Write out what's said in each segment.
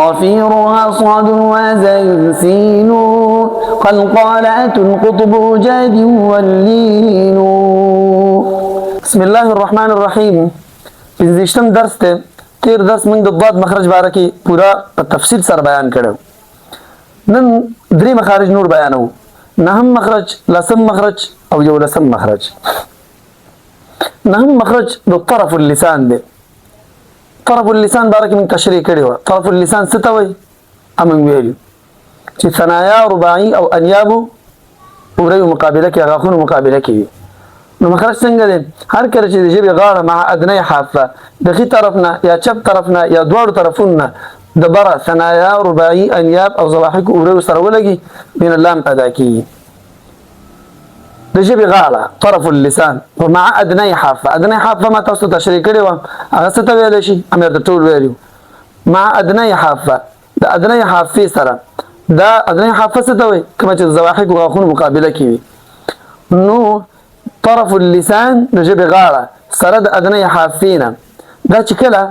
صفيرها صاد وزي سين قلقالة قطب جاد واللين. بسم الله الرحمن الرحیم. پنځشتم درس ته تیر درس موږ د ضاد مخرج باره کې پورا په تفصیل سره بیان کړو. نن درې مخارج نور بیانو، نهم مخرج، لسم مخرج او یو لسم مخرج. نهم مخرج د طرف اللسان دی. طرف اللسان باره کې موږ تشریح کړی و. طرف اللسان څه ته وایي؟ موږ ویلي چې ثنایا، رباعي او انیابو وریو مقابله کې، غاښونو مقابله کې وي. نو مخرج څنګه دی؟ هر کله چې د ژبې غاړه مع ادنی حافه د ښي طرف نه یا چپ طرف نه یا دواړو طرفونو نه د بره ثنایا، رباعي، انیاب او ضواحک وریو سره ولګي بین اللام ادا کېږي. د ژبې غاړه طرف اللسان مع ادنی حافه. ادنی حافه ما تاسو ته تشریح کړې وه، هغه څه ته ویلی شي؟ امیر د ټول ویلي مع ادنی حافه. د ادنی حافې سره، دا ادنی حافه څه ته وایي؟ کومه چې د ضواحکو غاښونو مقابله کې وي. نو طرف اللسان د ژبې غاړه سره د ادنی حافې نه، دا چې کله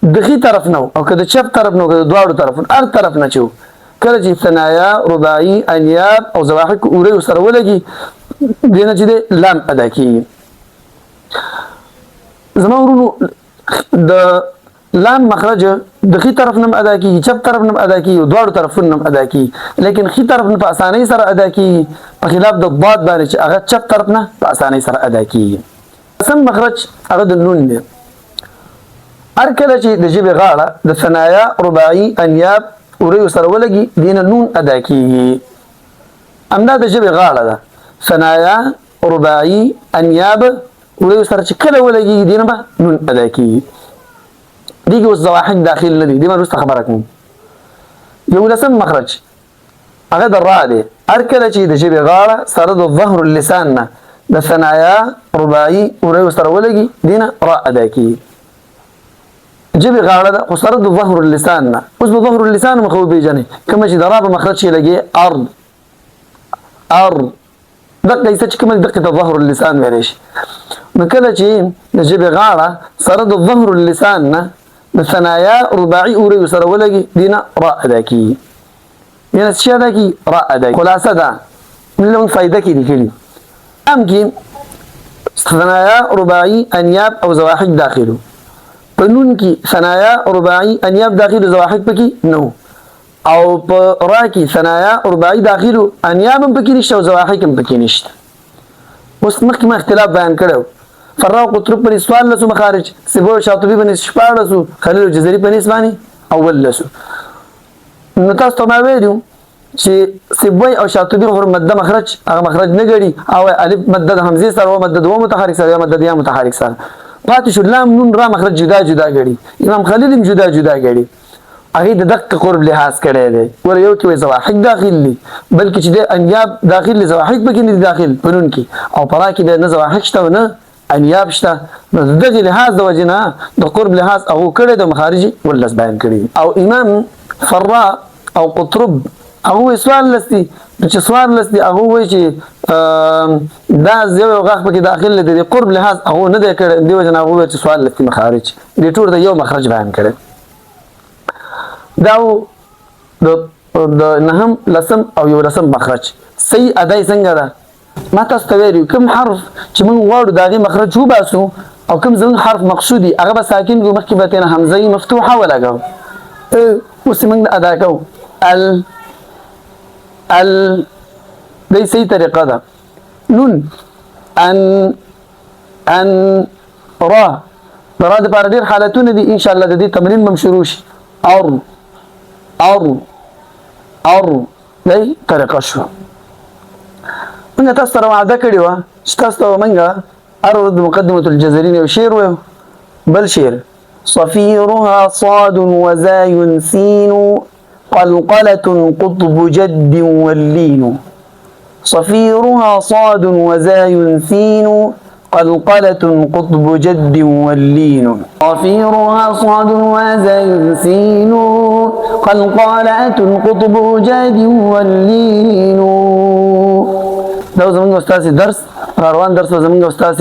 د ښي طرف نه او که د چپ طرف نه او که د دواړو طرفونو هر طرف نه چې کله چې ثنایا، رباعي، انیاب او ضواحک وریو سره ولګي دې نه چې دی لام ادا کېږي. زما ورونو د لام مخرج د ښي طرف نه ادا کېږي، چپ طرف نه ادا کېږي او دواړو طرفونو نه ادا کېږي، لیکن ښي طرف نه په اسانۍ سره ادا کېږي په خلاف د ضاد باندې چې هغه چپ طرف نه په اسانۍ سره ادا کېږي. لسم مخرج هغه د نون دی. هر کله چې د ژبې غاړه د ثنایا، رباعي، انیاب وریو سره ولګي دې نه نون ادا کېږي. همدا د ژبې غاړه ده، ثنایا، رباعي، انیاب وریو سره چې کله ولګي دې نه به نون ادا کېږي. دې کې اوس ضواحک داخل نه دي، دې به وروسته خبره کوم. یو لسم مخرج هغه د را دی. هر کله چې د ژبې غاړه سره د ظهر اللسان نه د ثنایا، رباعي وریو سره ولګي دې نه را ادا کېږي. ژبې غاړه ده خو سره د ظهر اللسان نه. اوس به ظهر اللسان مخه وپېژنئ، کومه چې د را په مخرج کې لګي ارض دقه ایسه چې کومه دقه د ظهر اللسان ویلی شي. نو کله چې د ژبې غاړه سره د ظهر اللسان نه د ثنایا، رباعي وریو سره ولګي دې نه را ادا کېږي. یعنې څه ادا کېږي؟ را ادا کېږي. خلاصه ده موږ فایده کې لیکلي هم کې ثنایا، رباعي، انیاب او ضواحک داخلو. په نون کې ثنایا، رباعي، انیاب داخلو، ضواحک پکې نو. او په را کې ثنایا، رباعي داخلو، انیاب هم پکې نشته او ضواحک هم پکې نشته. اوس مخکې ما اختلاف بیان کړو. فراو قطرب په نسبت 14 مخارج، سبو شاطبي په نسبت 14، خلیل الجزري په نسبت باندې اول لسو. نو تاسو ته ما ویلو چې سبوی او شاطبي غیر مده مخرج هغه مخرج نه ګړي او الف مده د حمزه سره او مده دو متحرک سره یا مده د یا متحرک سره پاتې شو. لام نون را مخرج جدا جدا ګړي. امام خلیل هم جدا جدا ګړي. هغه د دقت قرب لحاظ کړی دی. ور یو کې ضواحک داخل دي، بلکې چې د انیاب داخل دي، ضواحک پکې نه دي داخل په نون کې، او پرا کې نه ضواحک شته نه انیاب شته. نو دغه لحاظ د وجه نه د قرب لحاظ هغه کړی د مخارج ولس بیان کړي. او امام فرا او قطرب هغه سوال لستی چې سوال لستی هغه وایي چې دا یو غاښ پکې داخل دی، د قرب لحاظ هغه نه دی کړی، دی وجه نه هغه وایي چې سوال لستی مخارج دې ټول د یو مخرج بیان کړي. دا د نهم، لسم او یو لسم مخرج صحیح ادای څنګه ده؟ ما تاسو ته ویلي کوم حرف چې موږ غواړو د هغې مخرج وباسو او کوم زموږ حرف مقصودي هغه به ساکن کړو، مخکې به ترې حمزه مفتوحه ولګو. اوس موږ ادا کوو ال دی صحیح طریقه ده. نون ان را د را دپاره ډېر حالتونه دي، انشاءالله د دې تمرین به هم شروع شي. اور دی طریقه شو. موږ تاسو سره وعده کړې وه چې تاسو ته به موږ هر ورځ د مقدمة الجزرین یو شعر ویو. بل شعر صفیرها صاد وزاي سین قلقلة قطب جد واللين. صفيرها صاد وزاي سين قلقلة قطب جد واللين. صفيرها صاد وزاي سين قلقلة قطب جد واللين. دا زموږ استاد درس روان درس زموږ استاد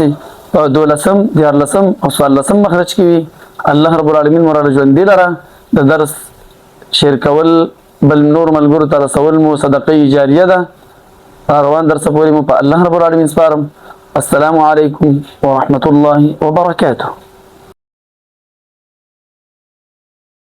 دولسم، دیارلسم او څوارلسم مخرج کې وي. الله رب العالمین مراله ژوندي لره د درس شیر کول بل نور ملګرو ته رسول مو صدقه جاریه ده. روان درس پورې مو په الله رب العالمین سپارم. السلام علیکم ورحمة الله وبرکاته.